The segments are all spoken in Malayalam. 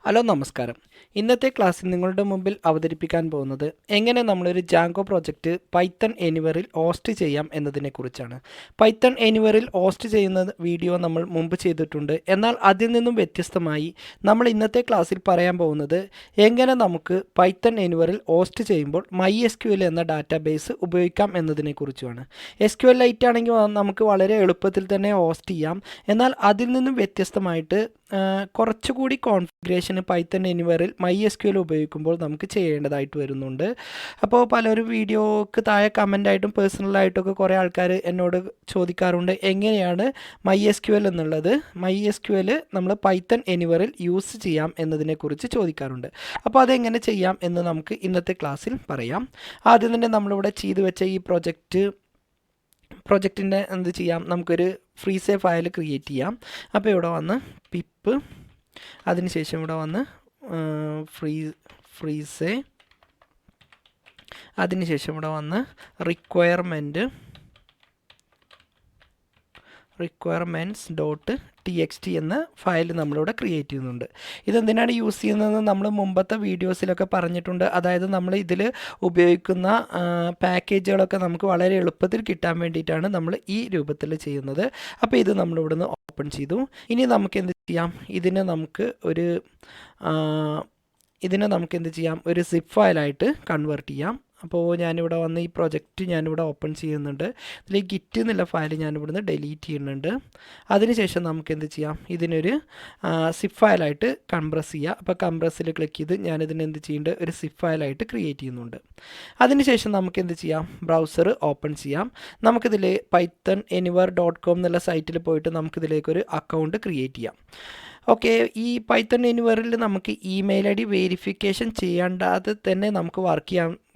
ഹലോ നമസ്കാരം. ഇന്നത്തെ ക്ലാസ്സിൽ നിങ്ങളുടെ മുമ്പിൽ അവതരിപ്പിക്കാൻ പോകുന്നത് എങ്ങനെ നമ്മളൊരു ജാങ്കോ പ്രോജക്റ്റ് പൈത്തൺ എനിവറിൽ ഹോസ്റ്റ് ചെയ്യാം എന്നതിനെക്കുറിച്ചാണ്. പൈത്തൺ എനിവറിൽ ഹോസ്റ്റ് ചെയ്യുന്ന വീഡിയോ നമ്മൾ മുമ്പ് ചെയ്തിട്ടുണ്ട്. എന്നാൽ അതിൽ നിന്നും വ്യത്യസ്തമായി നമ്മൾ ഇന്നത്തെ ക്ലാസ്സിൽ പറയാൻ പോകുന്നത് എങ്ങനെ നമുക്ക് പൈത്തൺ എനിവറിൽ ഹോസ്റ്റ് ചെയ്യുമ്പോൾ MySQL എന്ന ഡാറ്റാബേസ് ഉപയോഗിക്കാം എന്നതിനെക്കുറിച്ചുമാണ്. SQLite ആണെങ്കിൽ നമുക്ക് വളരെ എളുപ്പത്തിൽ തന്നെ ഹോസ്റ്റ് ചെയ്യാം. എന്നാൽ അതിൽ നിന്നും വ്യത്യസ്തമായിട്ട് കുറച്ചുകൂടി കോൺഫിഗറേഷന് പൈത്തൺ എനിവറിൽ MySQL ഉപയോഗിക്കുമ്പോൾ നമുക്ക് ചെയ്യേണ്ടതായിട്ട് വരുന്നുണ്ട്. അപ്പോൾ പലരും വീഡിയോക്ക് താഴെ കമൻ്റായിട്ടും പേഴ്സണലായിട്ടൊക്കെ കുറേ ആൾക്കാർ എന്നോട് ചോദിക്കാറുണ്ട് എങ്ങനെയാണ് MySQL എന്നുള്ളത് MySQL നമ്മൾ പൈത്തൺ എനിവറിൽ യൂസ് ചെയ്യാം എന്നതിനെക്കുറിച്ച് ചോദിക്കാറുണ്ട്. അപ്പോൾ അതെങ്ങനെ ചെയ്യാം എന്ന് നമുക്ക് ഇന്നത്തെ ക്ലാസ്സിൽ പറയാം. ആദ്യം തന്നെ നമ്മളിവിടെ ചെയ്തു വെച്ച ഈ പ്രൊജക്റ്റിൻ്റെ എന്ത് ചെയ്യാം, നമുക്കൊരു ഫ്രീസേ ഫയൽ ക്രിയേറ്റ് ചെയ്യാം. അപ്പോൾ ഇവിടെ വന്ന് പിപ്പ്, അതിനുശേഷം ഇവിടെ വന്ന് ഫ്രീസേ, അതിനുശേഷം ഇവിടെ വന്ന് requirements.txt എന്ന ഫയൽ നമ്മളിവിടെ ക്രിയേറ്റ് ചെയ്യുന്നുണ്ട്. ഇതെന്തിനാണ് യൂസ് ചെയ്യുന്നതെന്ന് നമ്മൾ മുമ്പത്തെ വീഡിയോസിലൊക്കെ പറഞ്ഞിട്ടുണ്ട്. അതായത് നമ്മൾ ഇതിൽ ഉപയോഗിക്കുന്ന പാക്കേജുകളൊക്കെ നമുക്ക് വളരെ എളുപ്പത്തിൽ കിട്ടാൻ വേണ്ടിയിട്ടാണ് നമ്മൾ ഈ രൂപത്തിൽ ചെയ്യുന്നത്. അപ്പോൾ ഇത് നമ്മളിവിടുന്ന് ഓപ്പൺ ചെയ്തു. ഇനി നമുക്ക് എന്ത് ചെയ്യാം, ഇതിനെ നമുക്ക് എന്ത് ചെയ്യാം, ഒരു സിപ്പ് ഫയലായിട്ട് കൺവേർട്ട് ചെയ്യാം. അപ്പോൾ ഞാനിവിടെ വന്ന് ഈ പ്രൊജക്റ്റ് ഞാനിവിടെ ഓപ്പൺ ചെയ്യുന്നുണ്ട്. ഇതിൽ ഗിറ്റ് എന്നുള്ള ഫയൽ ഞാനിവിടുന്ന് ഡിലീറ്റ് ചെയ്യുന്നുണ്ട്. അതിനുശേഷം നമുക്ക് എന്ത് ചെയ്യാം, ഇതിനൊരു സിപ്പ് ഫയലായിട്ട് കംപ്രസ് ചെയ്യുക. അപ്പോൾ കംപ്രസ്സിൽ ക്ലിക്ക് ചെയ്ത് ഞാനിതിന് എന്ത് ചെയ്യുന്നുണ്ട്, ഒരു സിപ്പ് ഫയലായിട്ട് ക്രിയേറ്റ് ചെയ്യുന്നുണ്ട്. അതിനുശേഷം നമുക്ക് എന്ത് ചെയ്യാം, ബ്രൗസർ ഓപ്പൺ ചെയ്യാം. നമുക്കിതിൽ pythonanywhere.com എന്നുള്ള സൈറ്റിൽ പോയിട്ട് നമുക്കിതിലേക്കൊരു അക്കൗണ്ട് ക്രിയേറ്റ് ചെയ്യാം. ഓക്കെ, ഈ പൈത്തൺ എനിവറിൽ നമുക്ക് ഇമെയിൽ ID വെരിഫിക്കേഷൻ ചെയ്യേണ്ടാതെ തന്നെ നമുക്ക്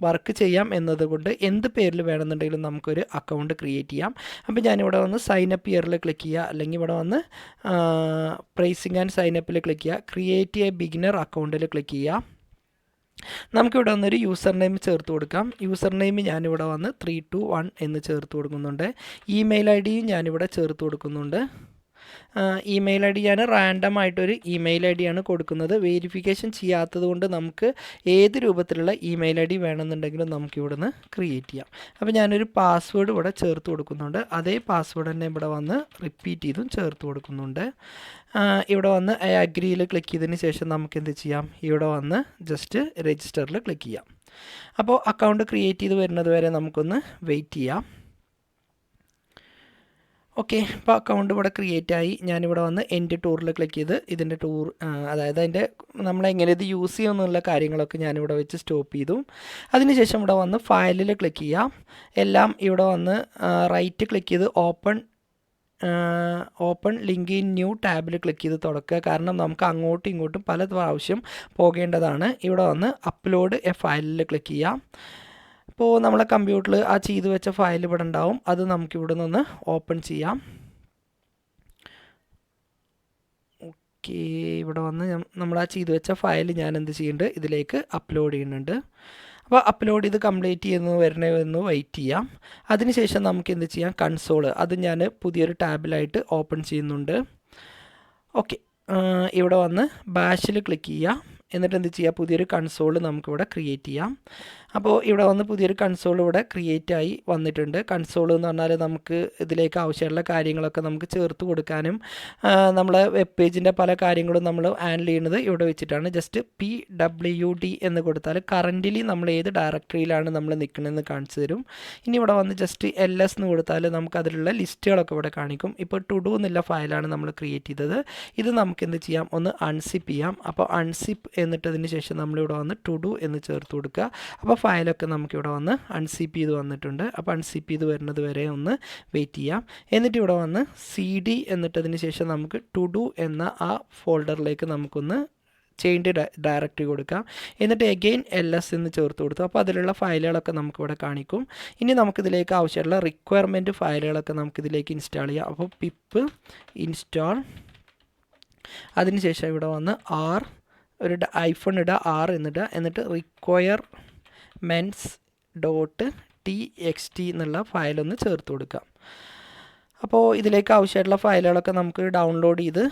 വർക്ക് ചെയ്യാം എന്നതുകൊണ്ട് എന്ത് പേരിൽ വേണമെന്നുണ്ടെങ്കിലും നമുക്കൊരു അക്കൗണ്ട് ക്രിയേറ്റ് ചെയ്യാം. അപ്പോൾ ഞാനിവിടെ വന്ന് സൈനപ്പ് ഇയറിൽ ക്ലിക്ക് ചെയ്യുക, അല്ലെങ്കിൽ ഇവിടെ വന്ന് പ്രൈസിങ് ആൻഡ് സൈനപ്പിൽ ക്ലിക്ക് ചെയ്യുക, ക്രിയേറ്റ് എ ബിഗിനർ അക്കൗണ്ടിൽ ക്ലിക്ക് ചെയ്യുക. നമുക്കിവിടെ വന്നൊരു യൂസർ നെയിം ചേർത്ത് കൊടുക്കാം. യൂസർ നെയിം ഞാനിവിടെ വന്ന് 321 എന്ന് ചേർത്ത് കൊടുക്കുന്നുണ്ട്. ഇമെയിൽ ID ഞാനിവിടെ ചേർത്ത് കൊടുക്കുന്നുണ്ട്. ഇമെയിൽ ID ഞാൻ റാൻഡം ആയിട്ടൊരു ഇമെയിൽ ID ആണ് കൊടുക്കുന്നത്. വെരിഫിക്കേഷൻ ചെയ്യാത്തത് കൊണ്ട് നമുക്ക് ഏത് രൂപത്തിലുള്ള ഇമെയിൽ ID വേണമെന്നുണ്ടെങ്കിലും നമുക്ക് ഇവിടുന്ന് ക്രിയേറ്റ് ചെയ്യാം. അപ്പോൾ ഞാനൊരു പാസ്വേഡ് ഇവിടെ ചേർത്ത് കൊടുക്കുന്നുണ്ട്. അതേ പാസ്വേഡ് തന്നെ ഇവിടെ വന്ന് റിപ്പീറ്റ് ചെയ്തും ചേർത്ത് കൊടുക്കുന്നുണ്ട്. ഇവിടെ വന്ന് ഐ അഗ്രിയിൽ ക്ലിക്ക് ചെയ്തതിന് ശേഷം നമുക്ക് എന്ത് ചെയ്യാം, ഇവിടെ വന്ന് ജസ്റ്റ് രജിസ്റ്ററിൽ ക്ലിക്ക് ചെയ്യാം. അപ്പോൾ അക്കൗണ്ട് ക്രിയേറ്റ് ചെയ്ത് വരുന്നത് വരെ നമുക്കൊന്ന് വെയിറ്റ് ചെയ്യാം. ഓക്കെ, ഇപ്പോൾ അക്കൗണ്ട് ഇവിടെ ക്രിയേറ്റ് ആയി. ഞാനിവിടെ വന്ന് എൻ്റെ ടൂറിൽ ക്ലിക്ക് ചെയ്ത് ഇതിൻ്റെ അതായത് അതിൻ്റെ നമ്മളെങ്ങനെ ഇത് യൂസ് ചെയ്യുമെന്നുള്ള കാര്യങ്ങളൊക്കെ ഞാനിവിടെ വെച്ച് സ്റ്റോപ്പ് ചെയ്തു. അതിനുശേഷം ഇവിടെ വന്ന് ഫയലിൽ ക്ലിക്ക് ചെയ്യാം. എല്ലാം ഇവിടെ വന്ന് റൈറ്റ് ക്ലിക്ക് ചെയ്ത് ഓപ്പൺ ലിങ്ക് ഇൻ ന്യൂ ടാബിൽ ക്ലിക്ക് ചെയ്ത് തുറക്കുക. കാരണം നമുക്ക് അങ്ങോട്ടും ഇങ്ങോട്ടും പല പ്രാവശ്യം പോകേണ്ടതാണ്. ഇവിടെ വന്ന് അപ്ലോഡ് എ ഫയലിൽ ക്ലിക്ക് ചെയ്യാം. ഇപ്പോൾ നമ്മളെ കമ്പ്യൂട്ടറിൽ ആ ചെയ്തു വെച്ച ഫയൽ ഇവിടെ ഉണ്ടാവും. അത് നമുക്കിവിടെ നിന്ന് ഓപ്പൺ ചെയ്യാം. ഓക്കെ, ഇവിടെ വന്ന് നമ്മൾ ആ ചെയ്തു വെച്ച ഫയൽ ഞാൻ എന്ത് ചെയ്യുന്നുണ്ട്, ഇതിലേക്ക് അപ്ലോഡ് ചെയ്യുന്നുണ്ട്. അപ്പോൾ അപ്ലോഡ് ചെയ്ത് കംപ്ലീറ്റ് ചെയ്യുന്നത് വരണേന്ന് വെയിറ്റ് ചെയ്യാം. അതിനുശേഷം നമുക്ക് എന്ത് ചെയ്യാം, കൺസോൾ അത് ഞാൻ പുതിയൊരു ടാബിലായിട്ട് ഓപ്പൺ ചെയ്യുന്നുണ്ട്. ഓക്കെ, ഇവിടെ വന്ന് ബാഷിൽ ക്ലിക്ക് ചെയ്യുക. എന്നിട്ട് എന്ത് ചെയ്യുക, പുതിയൊരു കൺസോൾ നമുക്കിവിടെ ക്രിയേറ്റ് ചെയ്യാം. അപ്പോൾ ഇവിടെ വന്ന് പുതിയൊരു കൺസോൾ ഇവിടെ ക്രിയേറ്റ് ആയി വന്നിട്ടുണ്ട്. കൺസോൾ എന്ന് പറഞ്ഞാൽ നമുക്ക് ഇതിലേക്ക് ആവശ്യമുള്ള കാര്യങ്ങളൊക്കെ നമുക്ക് ചേർത്ത് കൊടുക്കാനും നമ്മളെ വെബ് പേജിൻ്റെ പല കാര്യങ്ങളും നമ്മൾ ഹാൻഡിൽ ചെയ്യുന്നത് ഇവിടെ വെച്ചിട്ടാണ്. ജസ്റ്റ് PWD എന്ന് കൊടുത്താൽ കറൻ്റ്ലി നമ്മൾ ഏത് ഡയറക്ടറിയിലാണ് നമ്മൾ നിൽക്കുന്നതെന്ന് കാണിച്ചു തരും. ഇനി ഇവിടെ വന്ന് ജസ്റ്റ് LS എന്ന് കൊടുത്താൽ നമുക്ക് അതിലുള്ള ലിസ്റ്റുകളൊക്കെ ഇവിടെ കാണിക്കും. ഇപ്പോൾ ടു ഡു എന്നുള്ള ഫയലാണ് നമ്മൾ ക്രിയേറ്റ് ചെയ്തത്. ഇത് നമുക്ക് എന്ത് ചെയ്യാം, ഒന്ന് അൺസിപ്പ് ചെയ്യാം. അപ്പോൾ അൺസിപ്പ് എന്നിട്ടതിന് ശേഷം നമ്മളിവിടെ വന്ന് ടു ഡു എന്ന് ചേർത്ത് കൊടുക്കുക. അപ്പോൾ ഫയലൊക്കെ നമുക്കിവിടെ വന്ന് അൺസിപ്പ് ചെയ്ത് വന്നിട്ടുണ്ട്. അപ്പോൾ അൺസിപ്പ് ചെയ്ത് വരുന്നത് വരെ ഒന്ന് വെയിറ്റ് ചെയ്യാം. എന്നിട്ട് ഇവിടെ വന്ന് CD എന്നിട്ടതിന് ശേഷം നമുക്ക് ടു ഡു എന്ന ആ ഫോൾഡറിലേക്ക് നമുക്കൊന്ന് ചേഞ്ച് ഡയറക്ടറി കൊടുക്കാം. എന്നിട്ട് എഗെയിൻ LS എന്ന് ചേർത്ത് കൊടുത്തു. അപ്പോൾ അതിലുള്ള ഫയലുകളൊക്കെ നമുക്കിവിടെ കാണിക്കും. ഇനി നമുക്കിതിലേക്ക് ആവശ്യമുള്ള റിക്വയർമെൻറ്റ് ഫയലുകളൊക്കെ നമുക്കിതിലേക്ക് ഇൻസ്റ്റാൾ ചെയ്യാം. അപ്പോൾ പിപ്പ് ഇൻസ്റ്റാൾ, അതിനുശേഷം ഇവിടെ വന്ന് ഒരു ഐഫോൺ ഇടുക, എന്നിടുക, എന്നിട്ട് requirements.txt എന്നുള്ള ഫയലൊന്ന് ചേർത്ത് കൊടുക്കാം. അപ്പോൾ ഇതിലേക്ക് ആവശ്യമായിട്ടുള്ള ഫയലുകളൊക്കെ നമുക്ക് ഡൗൺലോഡ് ചെയ്ത്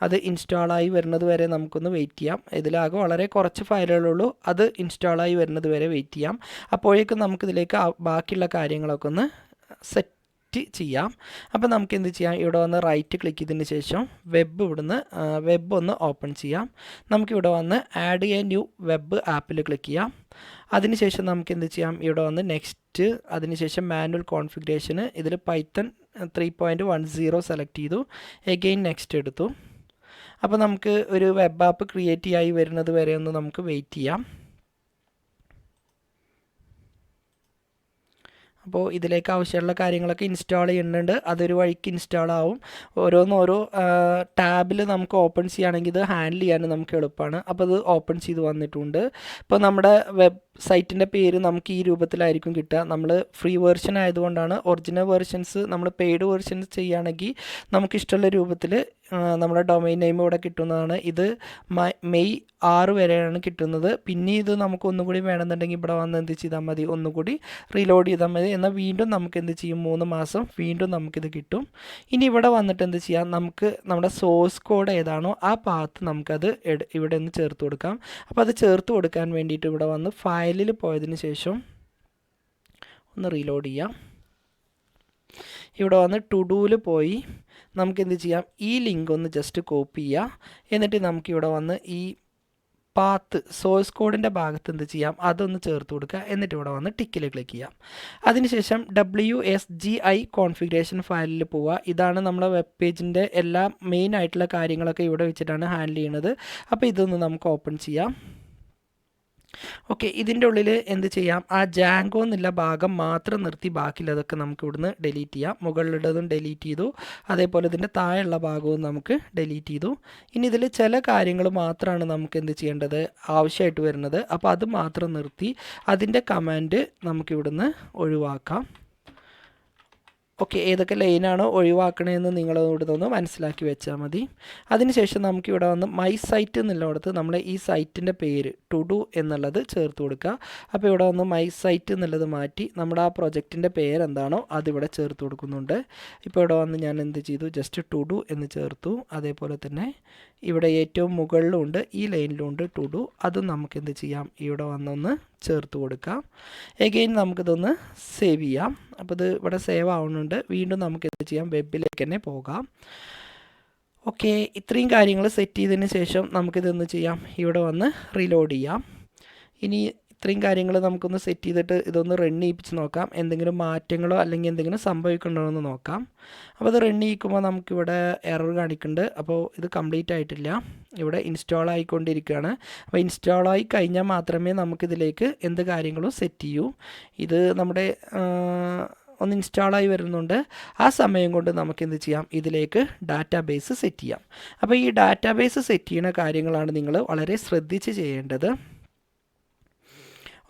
അത് ഇൻസ്റ്റാളായി വരുന്നത് വരെ നമുക്കൊന്ന് വെയിറ്റ് ചെയ്യാം. ഇതിലാകെ വളരെ കുറച്ച് ഫയലുകളുള്ളൂ, അത് ഇൻസ്റ്റാളായി വരുന്നത് വരെ വെയിറ്റ് ചെയ്യാം. അപ്പോഴേക്കും നമുക്കിതിലേക്ക് ബാക്കിയുള്ള കാര്യങ്ങളൊക്കെ ഒന്ന് സെറ്റ് ചെയ്യാം. അപ്പോൾ നമുക്ക് എന്ത് ചെയ്യാം, ഇവിടെ വന്ന് റൈറ്റ് ക്ലിക്ക് ചെയ്തതിന് ശേഷം വെബ് ഒന്ന് ഓപ്പൺ ചെയ്യാം. നമുക്കിവിടെ വന്ന് ആഡ് എ ന്യൂ വെബ് ആപ്പിൽ ക്ലിക്ക് ചെയ്യാം. അതിനുശേഷം നമുക്ക് എന്ത് ചെയ്യാം, ഇവിടെ വന്ന് നെക്സ്റ്റ്, അതിനുശേഷം മാനുവൽ കോൺഫിഗറേഷന് ഇതിൽ പൈത്തൺ 3.10 സെലക്ട് ചെയ്തു. എഗെയിൻ നെക്സ്റ്റ് എടുത്തു. അപ്പോൾ നമുക്ക് ഒരു വെബ് ആപ്പ് ക്രിയേറ്റ് ആയി വരുന്നത് വരെ ഒന്ന് നമുക്ക് വെയിറ്റ് ചെയ്യാം. അപ്പോൾ ഇതിലേക്ക് ആവശ്യമുള്ള കാര്യങ്ങളൊക്കെ ഇൻസ്റ്റാൾ ചെയ്യുന്നുണ്ട്, അതൊരു വഴിക്ക് ഇൻസ്റ്റാൾ ആവും. ഓരോ ടാബിൽ നമുക്ക് ഓപ്പൺ ചെയ്യുകയാണെങ്കിൽ ഇത് ഹാൻഡിൽ ചെയ്യാൻ നമുക്ക് എളുപ്പമാണ്. അപ്പോൾ അത് ഓപ്പൺ ചെയ്ത് വന്നിട്ടുണ്ട്. ഇപ്പോൾ നമ്മുടെ സൈറ്റിൻ്റെ പേര് നമുക്ക് ഈ രൂപത്തിലായിരിക്കും കിട്ടുക. നമ്മൾ ഫ്രീ വേർഷൻ ആയതുകൊണ്ടാണ്. ഒറിജിനൽ വേർഷൻസ് നമ്മൾ പെയ്ഡ് വേർഷൻസ് ചെയ്യുകയാണെങ്കിൽ നമുക്കിഷ്ടമുള്ള രൂപത്തിൽ നമ്മുടെ ഡൊമൈൻ നെയിം ഇവിടെ കിട്ടുന്നതാണ്. ഇത് മെയ് 6 വരെയാണ് കിട്ടുന്നത്. പിന്നെ ഇത് നമുക്ക് ഒന്നുകൂടി വേണമെന്നുണ്ടെങ്കിൽ ഇവിടെ വന്ന് എന്ത് ചെയ്താൽ മതി, ഒന്നുകൂടി റീലോഡ് ചെയ്താൽ മതി. എന്നാൽ വീണ്ടും നമുക്ക് എന്ത് ചെയ്യും, 3 മാസം വീണ്ടും നമുക്കിത് കിട്ടും. ഇനി ഇവിടെ വന്നിട്ട് എന്ത് ചെയ്യാം, നമുക്ക് നമ്മുടെ സോഴ്സ് കോഡ് ഏതാണോ ആ പാത്ത് നമുക്കത് ഇവിടെ ഒന്ന് ചേർത്ത് കൊടുക്കാം. അപ്പോൾ അത് ചേർത്ത് കൊടുക്കാൻ വേണ്ടിയിട്ട് ഇവിടെ വന്ന് ഫയലിൽ പോയതിന് ശേഷം ഒന്ന് റീലോഡ് ചെയ്യാം. ഇവിടെ വന്ന് ടു ഡൂവിൽ പോയി നമുക്ക് എന്ത് ചെയ്യാം, ഈ ലിങ്ക് ഒന്ന് ജസ്റ്റ് കോപ്പി ചെയ്യുക. എന്നിട്ട് നമുക്കിവിടെ വന്ന് ഈ പാത്ത് സോഴ്സ് കോഡിൻ്റെ ഭാഗത്ത് എന്ത് ചെയ്യാം, അതൊന്ന് ചേർത്ത് കൊടുക്കുക. എന്നിട്ട് ഇവിടെ വന്ന് ടിക്കിൽ ക്ലിക്ക് ചെയ്യാം. അതിനുശേഷം WSGI കോൺഫിഗറേഷൻ ഫയലിൽ പോവുക. ഇതാണ് നമ്മളെ വെബ് പേജിൻ്റെ എല്ലാ മെയിൻ ആയിട്ടുള്ള കാര്യങ്ങളൊക്കെ ഇവിടെ വെച്ചിട്ടാണ് ഹാൻഡിൽ ചെയ്യുന്നത്. അപ്പോൾ ഇതൊന്ന് നമുക്ക് ഓപ്പൺ ചെയ്യാം. ഓക്കെ, ഇതിൻ്റെ ഉള്ളിൽ എന്ത് ചെയ്യാം, ആ ജാങ്കോ എന്നുള്ള ഭാഗം മാത്രം നിർത്തി ബാക്കിയുള്ളതൊക്കെ നമുക്ക് ഇവിടുന്ന് ഡിലീറ്റ് ചെയ്യാം. മുകളിലുള്ളതും ഡിലീറ്റ് ചെയ്തു, അതേപോലെ ഇതിൻ്റെ താഴെയുള്ള ഭാഗവും നമുക്ക് ഡിലീറ്റ് ചെയ്തു. ഇനി ഇതിൽ ചില കാര്യങ്ങൾ മാത്രമാണ് നമുക്ക് എന്ത് ചെയ്യേണ്ടത്, ആവശ്യമായിട്ട് വരുന്നത്. അപ്പോൾ അത് മാത്രം നിർത്തി അതിൻ്റെ കമാൻഡ് നമുക്കിവിടുന്ന് ഒഴിവാക്കാം. ഓക്കെ, ഏതൊക്കെ ലൈനാണോ ഒഴിവാക്കണമെന്ന് നിങ്ങൾ ഇവിടെ നിന്ന് മനസ്സിലാക്കി വെച്ചാൽ മതി. അതിനുശേഷം നമുക്കിവിടെ വന്ന് മൈ സൈറ്റ് എന്നുള്ളിടത്ത് നമ്മൾ ഈ സൈറ്റിൻ്റെ പേര് ടു ഡു എന്നുള്ളത് ചേർത്ത് കൊടുക്കുക. അപ്പോൾ ഇവിടെ വന്ന് മൈ സൈറ്റ് എന്നുള്ളത് മാറ്റി നമ്മുടെ ആ പ്രൊജക്റ്റിൻ്റെ പേരെന്താണോ അതിവിടെ ചേർത്ത് കൊടുക്കുന്നുണ്ട്. ഇപ്പോൾ ഇവിടെ വന്ന് ഞാൻ എന്ത് ചെയ്തു, ജസ്റ്റ് ടു ഡു എന്ന് ചേർത്തു. അതേപോലെ തന്നെ ഇവിടെ ഏറ്റവും മുകളിലുണ്ട്, ഈ ലൈനിലുണ്ട് ടു ഡു, അതും നമുക്ക് എന്ത് ചെയ്യാം, ഇവിടെ വന്നൊന്ന് ചേർത്ത് കൊടുക്കാം. എഗെയിൻ നമുക്കിതൊന്ന് സേവ് ചെയ്യാം. അപ്പോൾ ഇത് ഇവിടെ സേവ് ആവുന്നുണ്ട്. വീണ്ടും നമുക്ക് എന്ത് ചെയ്യാം, വെബിലേക്ക് തന്നെ പോകാം. ഓക്കെ, ഇത്രയും കാര്യങ്ങൾ സെറ്റ് ചെയ്തതിന് ശേഷം നമുക്കിതൊന്ന് ചെയ്യാം, ഇവിടെ വന്ന് റീലോഡ് ചെയ്യാം. ഇനി ഇത്രയും കാര്യങ്ങൾ നമുക്കൊന്ന് സെറ്റ് ചെയ്തിട്ട് ഇതൊന്ന് റൺ ചെയ്യിപ്പിച്ച് നോക്കാം. എന്തെങ്കിലും മാറ്റങ്ങളോ അല്ലെങ്കിൽ എന്തെങ്കിലും സംഭവിക്കണോ എന്ന് നോക്കാം. അപ്പോൾ അത് റൺ ചെയ്യിക്കുമ്പോൾ നമുക്കിവിടെ എറർ കാണിക്കുന്നുണ്ട്. അപ്പോൾ ഇത് കംപ്ലീറ്റ് ആയിട്ടില്ല, ഇവിടെ ഇൻസ്റ്റാൾ ആയിക്കൊണ്ടിരിക്കുകയാണ്. അപ്പോൾ ഇൻസ്റ്റാളായി കഴിഞ്ഞാൽ മാത്രമേ നമുക്കിതിലേക്ക് എന്ത് കാര്യങ്ങളും സെറ്റ് ചെയ്യൂ. ഇത് നമ്മുടെ ഒന്ന് ഇൻസ്റ്റാളായി വരുന്നുണ്ട്. ആ സമയം കൊണ്ട് നമുക്ക് എന്ത് ചെയ്യാം, ഇതിലേക്ക് ഡാറ്റാബേസ് സെറ്റ് ചെയ്യാം. അപ്പോൾ ഈ ഡാറ്റാബേസ് സെറ്റ് ചെയ്യുന്ന കാര്യങ്ങളാണ് നിങ്ങൾ വളരെ ശ്രദ്ധിച്ച് ചെയ്യേണ്ടത്.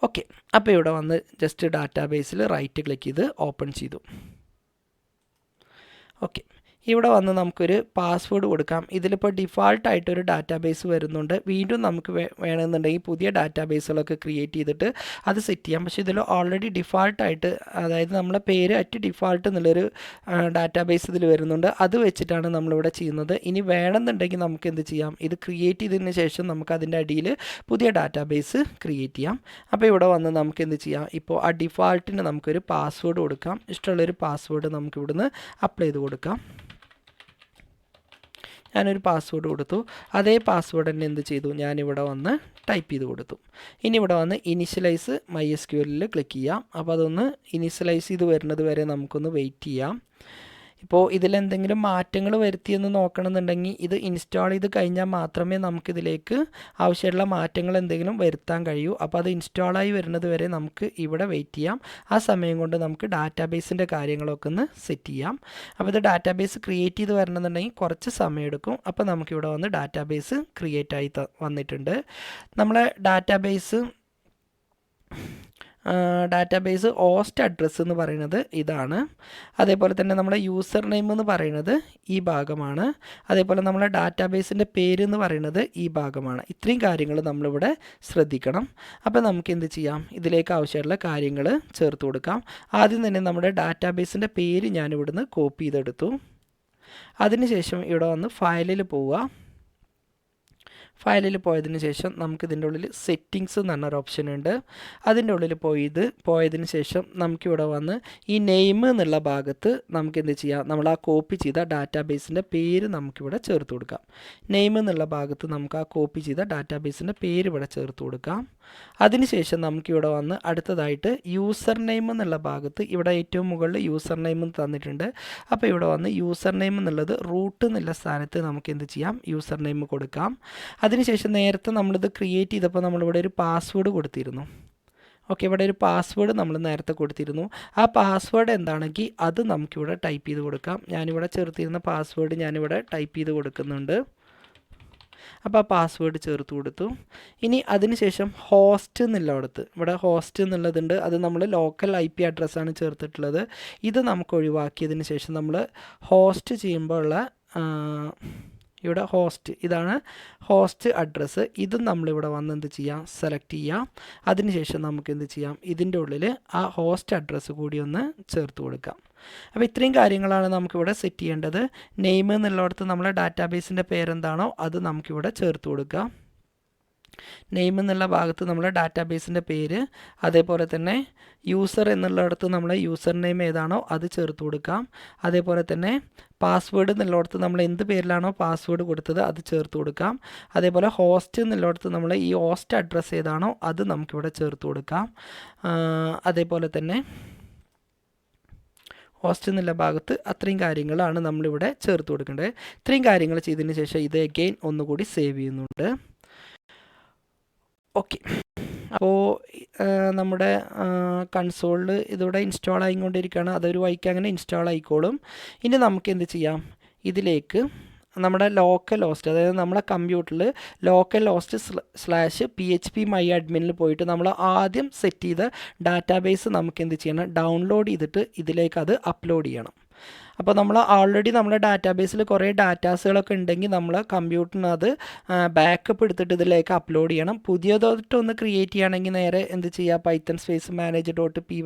ഓക്കെ, അപ്പോൾ ഇവിടെ വന്ന് ജസ്റ്റ് ഡാറ്റാബേസിൽ റൈറ്റ് ക്ലിക്ക് ചെയ്ത് ഓപ്പൺ ചെയ്തു. ഓക്കെ, ഇവിടെ വന്ന് നമുക്കൊരു പാസ്വേഡ് കൊടുക്കാം. ഇതിലിപ്പോൾ ഡിഫാൾട്ടായിട്ടൊരു ഡാറ്റാബേസ് വരുന്നുണ്ട്. വീണ്ടും നമുക്ക് വേണമെന്നുണ്ടെങ്കിൽ പുതിയ ഡാറ്റാബേസുകളൊക്കെ ക്രിയേറ്റ് ചെയ്തിട്ട് അത് സെറ്റ് ചെയ്യാം. പക്ഷേ ഇതിൽ ഓൾറെഡി ഡിഫാൾട്ടായിട്ട്, അതായത് നമ്മളെ പേര് ഡിഫാൾട്ട് എന്നുള്ളൊരു ഡാറ്റാബേസ് ഇതിൽ വരുന്നുണ്ട്. അത് വെച്ചിട്ടാണ് നമ്മളിവിടെ ചെയ്യുന്നത്. ഇനി വേണമെന്നുണ്ടെങ്കിൽ നമുക്ക് എന്ത് ചെയ്യാം, ഇത് ക്രിയേറ്റ് ചെയ്തതിന് ശേഷം നമുക്ക് അതിൻ്റെ അടിയിൽ പുതിയ ഡാറ്റാബേസ് ക്രിയേറ്റ് ചെയ്യാം. അപ്പോൾ ഇവിടെ വന്ന് നമുക്ക് എന്ത് ചെയ്യാം, ഇപ്പോൾ ആ ഡിഫാൾട്ടിന് നമുക്കൊരു പാസ്വേഡ് കൊടുക്കാം. ഇഷ്ടമുള്ളൊരു പാസ്വേഡ് നമുക്ക് ഇവിടുന്ന് അപ്ലൈ ചെയ്ത് കൊടുക്കാം. ഞാനൊരു പാസ്വേഡ് കൊടുത്തു. അതേ പാസ്വേഡ് തന്നെ എന്ത് ചെയ്തു, ഞാനിവിടെ വന്ന് ടൈപ്പ് ചെയ്ത് കൊടുത്തു. ഇനി ഇവിടെ വന്ന് ഇനിഷ്യലൈസ് MySQL ക്ലിക്ക് ചെയ്യാം. അപ്പോൾ അതൊന്ന് ഇനിഷ്യലൈസ് ചെയ്ത് വരുന്നത് വരെ നമുക്കൊന്ന് വെയിറ്റ് ചെയ്യാം. ഇപ്പോൾ ഇതിലെന്തെങ്കിലും മാറ്റങ്ങൾ വരുത്തിയെന്ന് നോക്കണമെന്നുണ്ടെങ്കിൽ ഇത് ഇൻസ്റ്റാൾ ചെയ്ത് കഴിഞ്ഞാൽ മാത്രമേ നമുക്കിതിലേക്ക് ആവശ്യമുള്ള മാറ്റങ്ങൾ എന്തെങ്കിലും വരുത്താൻ കഴിയൂ. അപ്പോൾ അത് ഇൻസ്റ്റാളായി വരുന്നത് വരെ നമുക്ക് ഇവിടെ വെയിറ്റ് ചെയ്യാം. ആ സമയം കൊണ്ട് നമുക്ക് ഡാറ്റാബേസിൻ്റെ കാര്യങ്ങളൊക്കെ ഒന്ന് സെറ്റ് ചെയ്യാം. അപ്പോൾ ഇത് ഡാറ്റാബേസ് ക്രിയേറ്റ് ചെയ്ത് വരണമെന്നുണ്ടെങ്കിൽ കുറച്ച് സമയം എടുക്കും. അപ്പോൾ നമുക്കിവിടെ വന്ന് ഡാറ്റാബേസ് ക്രിയേറ്റ് ആയി വന്നിട്ടുണ്ട്. നമ്മളെ ഡാറ്റാബേസ് ഡാറ്റാബേസ് ഹോസ്റ്റ് അഡ്രസ്സ് എന്ന് പറയുന്നത് ഇതാണ്. അതേപോലെ തന്നെ നമ്മുടെ യൂസർ നെയിം എന്ന് പറയുന്നത് ഈ ഭാഗമാണ്. അതേപോലെ നമ്മുടെ ഡാറ്റാബേസിൻ്റെ പേര് എന്ന് പറയുന്നത് ഈ ഭാഗമാണ്. ഇത്രയും കാര്യങ്ങൾ നമ്മളിവിടെ ശ്രദ്ധിക്കണം. അപ്പോൾ നമുക്ക് എന്ത് ചെയ്യാം, ഇതിലേക്ക് ആവശ്യമുള്ള കാര്യങ്ങൾ ചേർത്ത് കൊടുക്കാം. ആദ്യം തന്നെ നമ്മുടെ ഡാറ്റാബേസിൻ്റെ പേര് ഞാൻ ഇവിടുന്ന് കോപ്പി ചെയ്തെടുത്തു. അതിനുശേഷം ഇവിടെ വന്ന് ഫയലിൽ പോവുക. ഫയലിൽ പോയതിന് ശേഷം നമുക്കിതിൻ്റെ ഉള്ളിൽ സെറ്റിങ്സ് എന്ന് പറഞ്ഞൊരു ഓപ്ഷൻ ഉണ്ട്. അതിൻ്റെ ഉള്ളിൽ പോയതിന് ശേഷം നമുക്കിവിടെ വന്ന് ഈ നെയിം എന്നുള്ള ഭാഗത്ത് നമുക്ക് എന്ത് ചെയ്യാം, നമ്മൾ ആ കോപ്പി ചെയ്ത ഡാറ്റാബേസിൻ്റെ പേര് നമുക്കിവിടെ ചേർത്ത് കൊടുക്കാം. നെയിം എന്നുള്ള ഭാഗത്ത് നമുക്ക് ആ കോപ്പി ചെയ്ത ഡാറ്റാബേസിൻ്റെ പേര് ഇവിടെ ചേർത്ത് കൊടുക്കാം. അതിനുശേഷം നമുക്കിവിടെ വന്ന് അടുത്തതായിട്ട് യൂസർ നെയിം എന്നുള്ള ഭാഗത്ത് ഇവിടെ ഏറ്റവും മുകളിൽ യൂസർ നെയിം തന്നിട്ടുണ്ട്. അപ്പോൾ ഇവിടെ വന്ന് യൂസർ നെയിം എന്നുള്ളത് റൂട്ട് എന്നുള്ള സ്ഥാനത്ത് നമുക്ക് എന്ത് ചെയ്യാം, യൂസർ നെയിം കൊടുക്കാം. അതിനുശേഷം നേരത്തെ നമ്മളിത് ക്രിയേറ്റ് ചെയ്തപ്പോൾ നമ്മളിവിടെ ഒരു പാസ്വേഡ് കൊടുത്തിരുന്നു. ഓക്കെ, ഇവിടെ ഒരു പാസ്വേഡ് നമ്മൾ നേരത്തെ കൊടുത്തിരുന്നു. ആ പാസ്വേഡ് എന്താണെങ്കിൽ അത് നമുക്കിവിടെ ടൈപ്പ് ചെയ്ത് കൊടുക്കാം. ഞാനിവിടെ ചേർത്തിരുന്ന പാസ്വേഡ് ഞാനിവിടെ ടൈപ്പ് ചെയ്ത് കൊടുക്കുന്നുണ്ട്. അപ്പോൾ ആ പാസ്വേഡ് ചേർത്ത് കൊടുത്തു. ഇനി അതിനുശേഷം ഹോസ്റ്റ് എന്നുള്ളടത്ത് ഇവിടെ ഹോസ്റ്റ് എന്നുള്ളതുണ്ട്. അത് നമ്മൾ ലോക്കൽ IP അഡ്രസ്സാണ് ചേർത്തിട്ടുള്ളത്. ഇത് നമുക്ക് ഒഴിവാക്കിയതിന് ശേഷം നമ്മൾ ഹോസ്റ്റ് ചെയ്യുമ്പോൾ ഉള്ള ഇവിടെ ഹോസ്റ്റ്, ഇതാണ് ഹോസ്റ്റ് അഡ്രസ്സ്. ഇതും നമ്മളിവിടെ വന്ന് എന്ത് ചെയ്യാം, സെലക്ട് ചെയ്യാം. അതിനുശേഷം നമുക്ക് എന്ത് ചെയ്യാം, ഇതിൻ്റെ ഉള്ളിൽ ആ ഹോസ്റ്റ് അഡ്രസ്സ് കൂടി ഒന്ന് ചേർത്ത് കൊടുക്കാം. അപ്പോൾ ഇത്രയും കാര്യങ്ങളാണ് നമുക്കിവിടെ സെറ്റ് ചെയ്യേണ്ടത്. നെയിം എന്നുള്ളിടത്ത് നമ്മളെ ഡാറ്റാബേസിൻ്റെ പേരെന്താണോ അത് നമുക്കിവിടെ ചേർത്ത് കൊടുക്കാം. നെയിം എന്നുള്ള ഭാഗത്ത് നമ്മൾ ഡാറ്റാബേസിൻ്റെ പേര്, അതേപോലെ തന്നെ യൂസർ എന്നുള്ളിടത്ത് നമ്മളെ യൂസർ നെയിം ഏതാണോ അത് ചേർത്ത് കൊടുക്കാം. അതേപോലെ തന്നെ പാസ്വേഡ് എന്നുള്ളിടത്ത് നമ്മൾ എന്ത് പേരിലാണോ പാസ്വേഡ് കൊടുത്തത് അത് ചേർത്ത് കൊടുക്കാം. അതേപോലെ ഹോസ്റ്റ് എന്നുള്ളിടത്ത് നമ്മൾ ഈ ഹോസ്റ്റ് അഡ്രസ്സ് ഏതാണോ അത് നമുക്കിവിടെ ചേർത്ത് കൊടുക്കാം. അതേപോലെ തന്നെ ഹോസ്റ്റ് എന്നുള്ള ഭാഗത്ത് അത്രയും കാര്യങ്ങളാണ് നമ്മളിവിടെ ചേർത്ത് കൊടുക്കേണ്ടത്. ഇത്രയും കാര്യങ്ങൾ ചെയ്തതിന് ശേഷം ഇത് അഗെയിൻ ഒന്നുകൂടി സേവ് ചെയ്യുന്നുണ്ട്. ഓക്കെ, അപ്പോൾ നമ്മുടെ കൺസോളിൽ ഇതിവിടെ ഇൻസ്റ്റാൾ ആയിക്കൊണ്ടിരിക്കുകയാണ്. അതൊരു വഴിക്ക് അങ്ങനെ ഇൻസ്റ്റാൾ ആയിക്കോളും. ഇനി നമുക്ക് എന്ത് ചെയ്യാം, ഇതിലേക്ക് നമ്മുടെ ലോക്കൽ ഹോസ്റ്റ്, അതായത് നമ്മുടെ കമ്പ്യൂട്ടറിൽ ലോക്കൽ ഹോസ്റ്റ് /PHP my adminൽ പോയിട്ട് നമ്മൾ ആദ്യം സെറ്റ് ചെയ്ത ഡാറ്റാബേസ് നമുക്ക് എന്ത് ചെയ്യണം, ഡൗൺലോഡ് ചെയ്തിട്ട് ഇതിലേക്ക് അത് അപ്ലോഡ് ചെയ്യണം. അപ്പോൾ നമ്മൾ ഓൾറെഡി നമ്മുടെ ഡാറ്റാബേസിൽ കുറേ ഡാറ്റാസുകളൊക്കെ ഉണ്ടെങ്കിൽ നമ്മൾ കമ്പ്യൂട്ടറിന് അത് ബാക്കപ്പ് എടുത്തിട്ട് ഇതിലേക്ക് അപ്ലോഡ് ചെയ്യണം. പുതിയതായിട്ടൊന്ന് ക്രിയേറ്റ് ചെയ്യുകയാണെങ്കിൽ നേരെ എന്ത് ചെയ്യുക, പൈത്തൺ -manage.py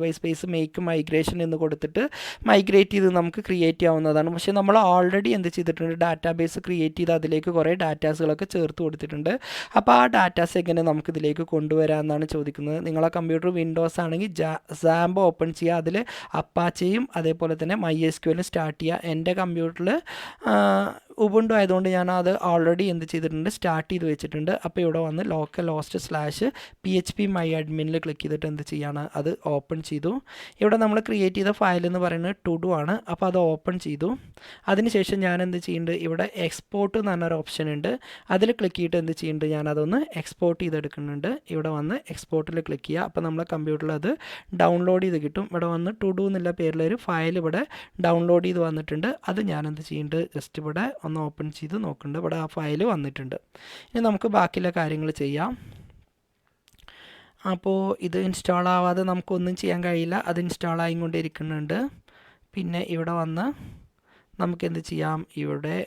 make migration എന്ന് കൊടുത്തിട്ട് മൈഗ്രേറ്റ് ചെയ്ത് നമുക്ക് ക്രിയേറ്റ് ചെയ്യാവുന്നതാണ്. പക്ഷേ നമ്മൾ ഓൾറെഡി എന്ത് ചെയ്തിട്ടുണ്ട്, ഡാറ്റാബേസ് ക്രിയേറ്റ് ചെയ്ത് അതിലേക്ക് കുറേ ഡാറ്റാസുകളൊക്കെ ചേർത്ത് കൊടുത്തിട്ടുണ്ട്. അപ്പോൾ ആ ഡാറ്റാസ് എങ്ങനെ നമുക്ക് ഇതിലേക്ക് കൊണ്ടുവരാമെന്നാണ് ചോദിക്കുന്നത്. നിങ്ങളെ കമ്പ്യൂട്ടർ വിൻഡോസ് ആണെങ്കിൽ സാംബോ ഓപ്പൺ ചെയ്യുക, അതിൽ അപ്പാച്ചയും അതേപോലെ തന്നെ MySQL സ്റ്റാർട്ട് ചെയ്യുക. എൻ്റെ കമ്പ്യൂട്ടറിൽ ഉബുണ്ടു ആയതുകൊണ്ട് ഞാൻ അത് ഓൾറെഡി എന്ത് ചെയ്തിട്ടുണ്ട്, സ്റ്റാർട്ട് ചെയ്ത് വെച്ചിട്ടുണ്ട്. അപ്പോൾ ഇവിടെ വന്ന് ലോക്കൽ ഹോസ്റ്റ് /PHP my adminൽ ക്ലിക്ക് ചെയ്തിട്ട് എന്ത് ചെയ്യാണ്, അത് ഓപ്പൺ ചെയ്തു. ഇവിടെ നമ്മൾ ക്രിയേറ്റ് ചെയ്ത ഫയൽ എന്ന് പറയുന്നത് to-do ആണ്. അപ്പോൾ അത് ഓപ്പൺ ചെയ്തു. അതിനുശേഷം ഞാൻ എന്ത് ചെയ്യുന്നുണ്ട്, ഇവിടെ എക്സ്പോർട്ട് എന്ന് പറഞ്ഞൊരു ഓപ്ഷൻ ഉണ്ട്. അതിൽ ക്ലിക്ക് ചെയ്തിട്ട് എന്ത് ചെയ്യുന്നുണ്ട്, ഞാനതൊന്ന് എക്സ്പോർട്ട് ചെയ്തെടുക്കുന്നുണ്ട്. ഇവിടെ വന്ന് എക്സ്പോർട്ടിൽ ക്ലിക്ക് ചെയ്യുക. അപ്പോൾ നമ്മളെ കമ്പ്യൂട്ടറിൽ അത് ഡൗൺലോഡ് ചെയ്ത് കിട്ടും. ഇവിടെ വന്ന് to-do എന്നുള്ള പേരിലൊരു ഫയൽ ഇവിടെ ഡൗൺലോഡ് ചെയ്ത് വന്നിട്ടുണ്ട്. അത് ഞാൻ എന്ത് ചെയ്യുന്നുണ്ട്, ജസ്റ്റ് ഇവിടെ ഒന്ന് ഓപ്പൺ ചെയ്ത് നോക്കുന്നുണ്ട്. ഇവിടെ ആ ഫയൽ വന്നിട്ടുണ്ട്. ഇനി നമുക്ക് ബാക്കിയുള്ള കാര്യങ്ങൾ ചെയ്യാം. അപ്പോൾ ഇത് ഇൻസ്റ്റാൾ ആവാതെ നമുക്കൊന്നും ചെയ്യാൻ കഴിയില്ല. അത് ഇൻസ്റ്റാൾ ആയിക്കൊണ്ടിരിക്കുന്നുണ്ട്. പിന്നെ ഇവിടെ വന്ന് നമുക്ക് എന്ത് ചെയ്യാം, ഇവിടെ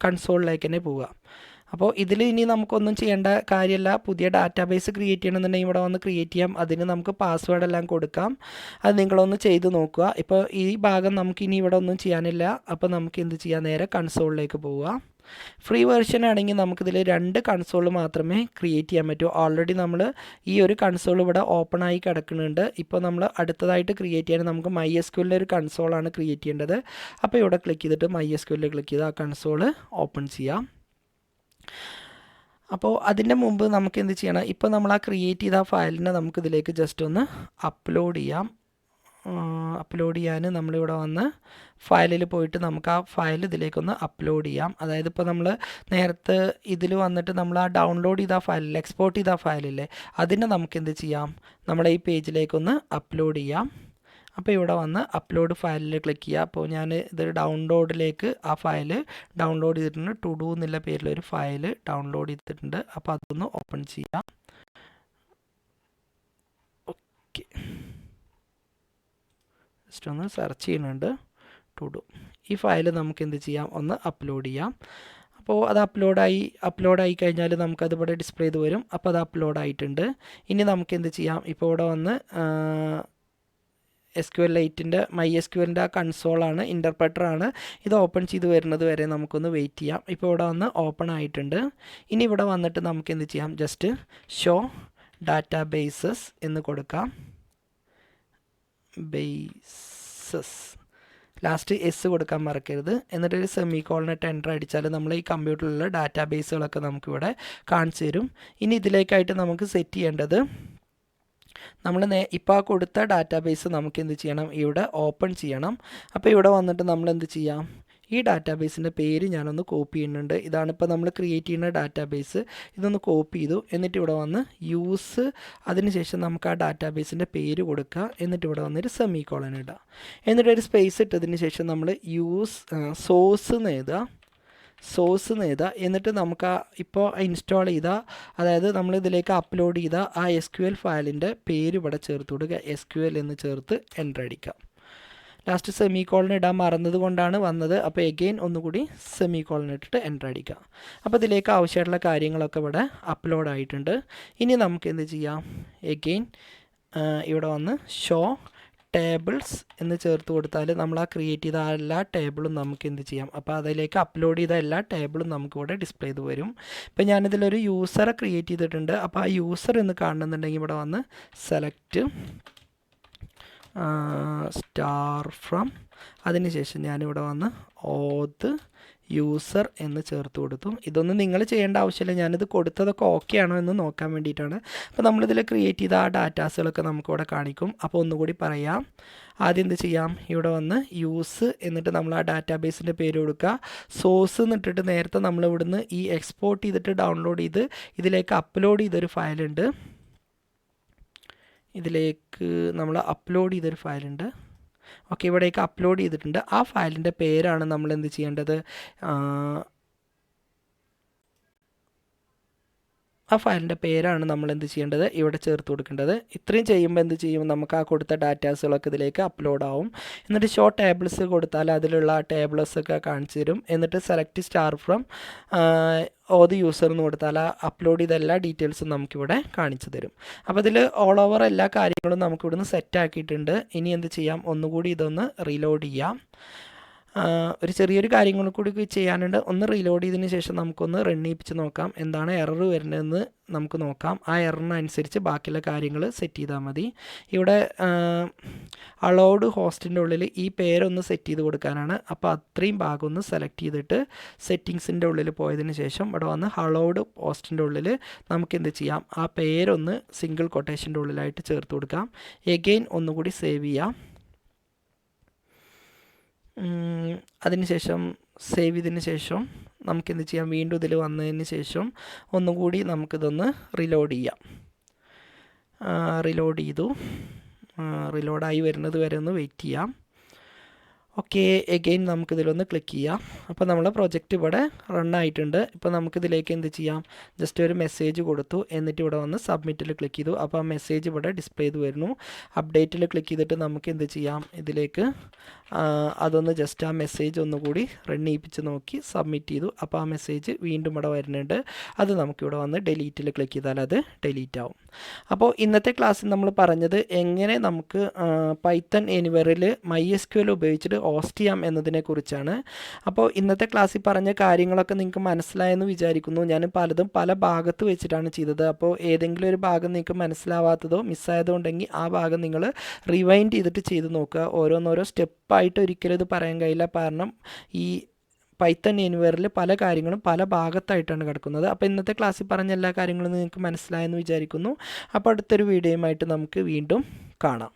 കൺസോളിലേക്ക് തന്നെ പോവുക. അപ്പോൾ ഇതിൽ ഇനി നമുക്കൊന്നും ചെയ്യേണ്ട കാര്യമില്ല. പുതിയ ഡാറ്റാബേസ് ക്രിയേറ്റ് ചെയ്യണമെന്നുണ്ടെങ്കിൽ ഇവിടെ വന്ന് ക്രിയേറ്റ് ചെയ്യാം. അതിന് നമുക്ക് പാസ്വേഡ് എല്ലാം കൊടുക്കാം. അത് നിങ്ങളൊന്ന് ചെയ്ത് നോക്കുക. ഇപ്പോൾ ഈ ഭാഗം നമുക്കിനി ഇവിടെ ഒന്നും ചെയ്യാനില്ല. അപ്പോൾ നമുക്ക് എന്ത് ചെയ്യാം, നേരെ കൺസോളിലേക്ക് പോവുക. ഫ്രീ വെർഷൻ ആണെങ്കിൽ നമുക്കിതിൽ 2 കൺസോൾ മാത്രമേ ക്രിയേറ്റ് ചെയ്യാൻ പറ്റൂ. ഓൾറെഡി നമ്മൾ ഈ ഒരു കൺസോൾ ഇവിടെ ഓപ്പൺ ആയി കിടക്കുന്നുണ്ട്. ഇപ്പോൾ നമ്മൾ അടുത്തതായിട്ട് ക്രിയേറ്റ് ചെയ്യാൻ നമുക്ക് MySQL ഒരു കൺസോളാണ് ക്രിയേറ്റ് ചെയ്യേണ്ടത്. അപ്പോൾ ഇവിടെ ക്ലിക്ക് ചെയ്തിട്ട് MySQL ക്ലിക്ക് ചെയ്ത് ആ കൺസോൾ ഓപ്പൺ ചെയ്യാം. അപ്പോൾ അതിൻ്റെ മുമ്പ് നമുക്ക് എന്ത് ചെയ്യണം, ഇപ്പോൾ നമ്മൾ ആ ക്രിയേറ്റ് ചെയ്ത ഫയലിനെ നമുക്കിതിലേക്ക് ജസ്റ്റ് ഒന്ന് അപ്ലോഡ് ചെയ്യാം. അപ്ലോഡ് ചെയ്യാൻ നമ്മളിവിടെ വന്ന് ഫയലിൽ പോയിട്ട് നമുക്ക് ആ ഫയൽ ഇതിലേക്കൊന്ന് അപ്ലോഡ് ചെയ്യാം. അതായത് ഇപ്പോൾ നമ്മൾ നേരത്തെ ഇതിൽ വന്നിട്ട് നമ്മൾ ആ ഡൗൺലോഡ് ചെയ്ത ഫയലിൽ എക്സ്പോർട്ട് ചെയ്ത ഫയലില്ലേ, അതിനെ നമുക്ക് എന്ത് ചെയ്യാം, നമ്മുടെ ഈ പേജിലേക്കൊന്ന് അപ്ലോഡ് ചെയ്യാം. അപ്പോൾ ഇവിടെ വന്ന് അപ്ലോഡ് ഫയലിൽ ക്ലിക്ക് ചെയ്യുക. അപ്പോൾ ഞാൻ ഇത് ഡൗൺലോഡിലേക്ക് ആ ഫയൽ ഡൗൺലോഡ് ചെയ്തിട്ടുണ്ട്. to-do എന്നുള്ള പേരിലൊരു ഫയൽ ഡൗൺലോഡ് ചെയ്തിട്ടുണ്ട്. അപ്പോൾ അതൊന്ന് ഓപ്പൺ ചെയ്യാം. ജസ്റ്റ് ഒന്ന് സെർച്ച് ചെയ്യുന്നുണ്ട് ടു ഡു. ഈ ഫയൽ നമുക്ക് എന്ത് ചെയ്യാം, ഒന്ന് അപ്ലോഡ് ചെയ്യാം. അപ്പോൾ അത് അപ്ലോഡായി കഴിഞ്ഞാൽ നമുക്കത് ഇവിടെ ഡിസ്പ്ലേ ചെയ്ത് വരും. അപ്പോൾ അത് അപ്ലോഡ് ആയിട്ടുണ്ട്. ഇനി നമുക്ക് എന്ത് ചെയ്യാം, ഇപ്പോൾ ഇവിടെ വന്ന് SQLite MySQLൻ്റെ ആ കൺസോളാണ്, ഇൻ്റർപ്രറ്ററാണ്. ഇത് ഓപ്പൺ ചെയ്ത് വരുന്നത് വരെ നമുക്കൊന്ന് വെയിറ്റ് ചെയ്യാം. ഇപ്പോൾ ഇവിടെ വന്ന് ഓപ്പൺ ആയിട്ടുണ്ട്. ഇനി ഇവിടെ വന്നിട്ട് നമുക്ക് എന്ത് ചെയ്യാം, ജസ്റ്റ് ഷോ ഡാറ്റാബേസസ് എന്ന് കൊടുക്കാം. ബേസസ് ലാസ്റ്റ് എസ് കൊടുക്കാൻ മറക്കരുത്. എന്നിട്ടൊരു സെമിക്കോളനിട്ട് എൻ്റർ അടിച്ചാൽ നമ്മൾ ഈ കമ്പ്യൂട്ടറിലുള്ള ഡാറ്റാബേസുകളൊക്കെ നമുക്കിവിടെ കാണിച്ചു തരും. ഇനി ഇതിലേക്കായിട്ട് നമുക്ക് സെറ്റ് ചെയ്യേണ്ടത്, നമ്മൾ ഇപ്പോൾ ആ കൊടുത്ത ഡാറ്റാബേസ് നമുക്ക് എന്ത് ചെയ്യണം, ഇവിടെ ഓപ്പൺ ചെയ്യണം. അപ്പോൾ ഇവിടെ വന്നിട്ട് നമ്മൾ എന്ത് ചെയ്യാം, ഈ ഡാറ്റാബേസിൻ്റെ പേര് ഞാനൊന്ന് കോപ്പി ചെയ്യുന്നുണ്ട്. ഇതാണിപ്പോൾ നമ്മൾ ക്രിയേറ്റ് ചെയ്യുന്ന ഡാറ്റാബേസ്. ഇതൊന്ന് കോപ്പി ചെയ്തു. എന്നിട്ട് ഇവിടെ വന്ന് യൂസ്, അതിനുശേഷം നമുക്ക് ആ ഡാറ്റാബേസിൻ്റെ പേര് കൊടുക്കുക. എന്നിട്ട് ഇവിടെ വന്നൊരു സെമിക്കോളൻ ഇടുക. എന്നിട്ടൊരു സ്പേസ് ഇട്ടതിന് ശേഷം നമ്മൾ സോഴ്സ് എന്ന് എഴുതുക. എന്നിട്ട് നമുക്ക് ഇപ്പോൾ ഇൻസ്റ്റാൾ ചെയ്ത, അതായത് നമ്മൾ ഇതിലേക്ക് അപ്ലോഡ് ചെയ്ത ആ SQL ഫയലിൻ്റെ പേര് ഇവിടെ ചേർത്ത് കൊടുക്കുക. SQL എന്ന് ചേർത്ത് എൻ്റർ അടിക്കാം. ലാസ്റ്റ് സെമിക്കോളൻ ഇടാൻ മറന്നത് കൊണ്ടാണ് വന്നത്. അപ്പോൾ എഗെയിൻ ഒന്നുകൂടി സെമിക്കോളൻ ഇട്ടിട്ട് എൻ്റർ അടിക്കാം. അപ്പോൾ ഇതിലേക്ക് ആവശ്യമായിട്ടുള്ള കാര്യങ്ങളൊക്കെ ഇവിടെ അപ്ലോഡ് ആയിട്ടുണ്ട്. ഇനി നമുക്ക് എന്ത് ചെയ്യാം, എഗെയിൻ ഇവിടെ വന്ന് ഷോ ടേബിൾസ് എന്ന് ചേർത്ത് കൊടുത്താൽ നമ്മൾ ആ ക്രിയേറ്റ് ചെയ്ത എല്ലാ ടേബിളും നമുക്ക് എന്ത് ചെയ്യാം, അപ്പോൾ അതിലേക്ക് അപ്ലോഡ് ചെയ്ത എല്ലാ ടേബിളും നമുക്കിവിടെ ഡിസ്പ്ലേ ചെയ്ത് വരും. ഇപ്പോൾ ഞാനിതിലൊരു യൂസറെ ക്രിയേറ്റ് ചെയ്തിട്ടുണ്ട്. അപ്പോൾ ആ യൂസർ എന്ന് കാണുന്നുണ്ടെങ്കിൽ ഇവിടെ വന്ന് സെലക്ട് സ്റ്റാർ ഫ്രം, അതിനുശേഷം ഞാനിവിടെ വന്ന് ഓത് യൂസർ എന്ന് ചേർത്ത് കൊടുത്തു. ഇതൊന്നും നിങ്ങൾ ചെയ്യേണ്ട ആവശ്യമില്ല, ഞാനിത് കൊടുത്തതൊക്കെ ഓക്കെ ആണോ എന്ന് നോക്കാൻ വേണ്ടിയിട്ടാണ്. അപ്പോൾ നമ്മളിതിൽ ക്രിയേറ്റ് ചെയ്ത ആ ഡാറ്റാസുകളൊക്കെ നമുക്കിവിടെ കാണിക്കും. അപ്പോൾ ഒന്നുകൂടി പറയാം. ആദ്യം എന്ത് ചെയ്യാം, ഇവിടെ വന്ന് യൂസ്, എന്നിട്ട് നമ്മൾ ആ ഡാറ്റാബേസിൻ്റെ പേര് കൊടുക്കുക. സോഴ്സ് എന്നിട്ടിട്ട് നേരത്തെ നമ്മൾ ഇവിടുന്ന് ഈ എക്സ്പോർട്ട് ചെയ്തിട്ട് ഡൗൺലോഡ് ചെയ്ത് ഇതിലേക്ക് അപ്ലോഡ് ചെയ്തൊരു ഫയലുണ്ട്. ഓക്കെ, ഇവിടേക്ക് അപ്ലോഡ് ചെയ്തിട്ടുണ്ട്. ആ ഫയലിൻ്റെ പേരാണ് നമ്മൾ എന്ത് ചെയ്യേണ്ടത്, ഇവിടെ ചേർത്ത് കൊടുക്കേണ്ടത്. ഇത്രയും ചെയ്യുമ്പോൾ എന്ത് ചെയ്യും, നമുക്ക് ആ കൊടുത്ത ഡാറ്റാസുകളൊക്കെ ഇതിലേക്ക് അപ്ലോഡ് ആവും. എന്നിട്ട് ഷോ ടേബിൾസ് കൊടുത്താൽ അതിലുള്ള ടേബിൾസൊക്കെ കാണിച്ചു തരും. എന്നിട്ട് സെലക്ട് സ്റ്റാർ ഫ്രം ഓത് യൂസർ എന്ന് കൊടുത്താൽ ആ അപ്ലോഡ് ചെയ്ത എല്ലാ ഡീറ്റെയിൽസും നമുക്കിവിടെ കാണിച്ചു തരും. അപ്പോൾ ഇതിൽ ഓൾ ഓവർ എല്ലാ കാര്യങ്ങളും നമുക്കിവിടുന്ന് സെറ്റ് ആക്കിയിട്ടുണ്ട്. ഇനി എന്ത് ചെയ്യാം, ഒന്നുകൂടി ഇതൊന്ന് റീലോഡ് ചെയ്യാം. ഒരു ചെറിയൊരു കാര്യങ്ങൾ കൂടി ചെയ്യാനുണ്ട്. ഒന്ന് റീലോഡ് ചെയ്തതിന് ശേഷം നമുക്കൊന്ന് റൺ ചെയ്യിപ്പിച്ച് നോക്കാം, എന്താണ് എറർ വരുന്നതെന്ന് നമുക്ക് നോക്കാം. ആ എററിനനുസരിച്ച് ബാക്കിയുള്ള കാര്യങ്ങൾ സെറ്റ് ചെയ്താൽ മതി. ഇവിടെ അലൗഡ് ഹോസ്റ്റിൻ്റെ ഉള്ളിൽ ഈ പേരൊന്ന് സെറ്റ് ചെയ്ത് കൊടുക്കാനാണ്. അപ്പോൾ അത്രയും ഭാഗം ഒന്ന് സെലക്ട് ചെയ്തിട്ട് സെറ്റിങ്സിൻ്റെ ഉള്ളിൽ പോയതിന് ശേഷം ഇവിടെ വന്ന് അലൗഡ് ഹോസ്റ്റിൻ്റെ ഉള്ളിൽ നമുക്ക് എന്ത് ചെയ്യാം, ആ പേരൊന്ന് സിംഗിൾ കൊട്ടേഷൻ്റെ ഉള്ളിലായിട്ട് ചേർത്ത് കൊടുക്കാം. എഗെയിൻ ഒന്നുകൂടി സേവ് ചെയ്യാം. അതിനുശേഷം സേവ് ചെയ്തതിന് ശേഷം നമുക്ക് എന്ത് ചെയ്യാം, വീണ്ടും ഇതിൽ വന്നതിന് ശേഷം ഒന്നുകൂടി നമുക്കിതൊന്ന് റിലോഡ് ചെയ്യാം. റിലോഡ് ചെയ്തു. റിലോഡായി വരുന്നത് വരെ ഒന്ന് വെയിറ്റ് ചെയ്യാം. ഓക്കെ, എഗെയിൻ നമുക്കിതിലൊന്ന് ക്ലിക്ക് ചെയ്യാം. അപ്പോൾ നമ്മളെ പ്രൊജക്റ്റ് ഇവിടെ റൺ ആയിട്ടുണ്ട്. ഇപ്പോൾ നമുക്കിതിലേക്ക് എന്ത് ചെയ്യാം, ജസ്റ്റ് ഒരു മെസ്സേജ് കൊടുത്തു. എന്നിട്ട് ഇവിടെ വന്ന് സബ്മിറ്റിൽ ക്ലിക്ക് ചെയ്തു. അപ്പോൾ ആ മെസ്സേജ് ഇവിടെ ഡിസ്പ്ലേ ചെയ്ത് വരുന്നു. അപ്ഡേറ്റിൽ ക്ലിക്ക് ചെയ്തിട്ട് നമുക്ക് എന്ത് ചെയ്യാം, ഇതിലേക്ക് അതൊന്ന് ജസ്റ്റ് ആ മെസ്സേജ് ഒന്നുകൂടി റൺ ചെയ്യിപ്പിച്ച് നോക്കി സബ്മിറ്റ് ചെയ്തു. അപ്പോൾ ആ മെസ്സേജ് വീണ്ടും ഇവിടെ വരുന്നുണ്ട്. അത് നമുക്കിവിടെ വന്ന് ഡിലീറ്റിൽ ക്ലിക്ക് ചെയ്താൽ അത് ഡിലീറ്റ് ആവും. അപ്പോൾ ഇന്നത്തെ ക്ലാസ്സിൽ നമ്മൾ പറഞ്ഞത് എങ്ങനെ നമുക്ക് പൈത്തൺ എനിവറിൽ MySQL ഉപയോഗിച്ചിട്ട് ഹോസ്റ്റ് ചെയ്യാം എന്നതിനെക്കുറിച്ചാണ്. അപ്പോൾ ഇന്നത്തെ ക്ലാസ്സിൽ പറഞ്ഞ കാര്യങ്ങളൊക്കെ നിങ്ങൾക്ക് മനസ്സിലായെന്ന് വിചാരിക്കുന്നു. ഞാൻ പലതും പല ഭാഗത്ത് വെച്ചിട്ടാണ് ചെയ്തത്. അപ്പോൾ ഏതെങ്കിലും ഒരു ഭാഗം നിങ്ങൾക്ക് മനസ്സിലാവാത്തതോ മിസ്സായതോ ഉണ്ടെങ്കിൽ ആ ഭാഗം നിങ്ങൾ റിവൈൻഡ് ചെയ്തിട്ട് ചെയ്ത് നോക്കുക. ഓരോന്നോരോ സ്റ്റെപ്പായിട്ട് ഒരിക്കലും ഇത് പറയാൻ കഴിയില്ല. കാരണം ഈ പൈത്തൺ എനിവറിൽ പല കാര്യങ്ങളും പല ഭാഗത്തായിട്ടാണ് കിടക്കുന്നത്. അപ്പോൾ ഇന്നത്തെ ക്ലാസ്സിൽ പറഞ്ഞ എല്ലാ കാര്യങ്ങളും നിങ്ങൾക്ക് മനസ്സിലായെന്ന് വിചാരിക്കുന്നു. അപ്പോൾ അടുത്തൊരു വീഡിയോയുമായിട്ട് നമുക്ക് വീണ്ടും കാണാം.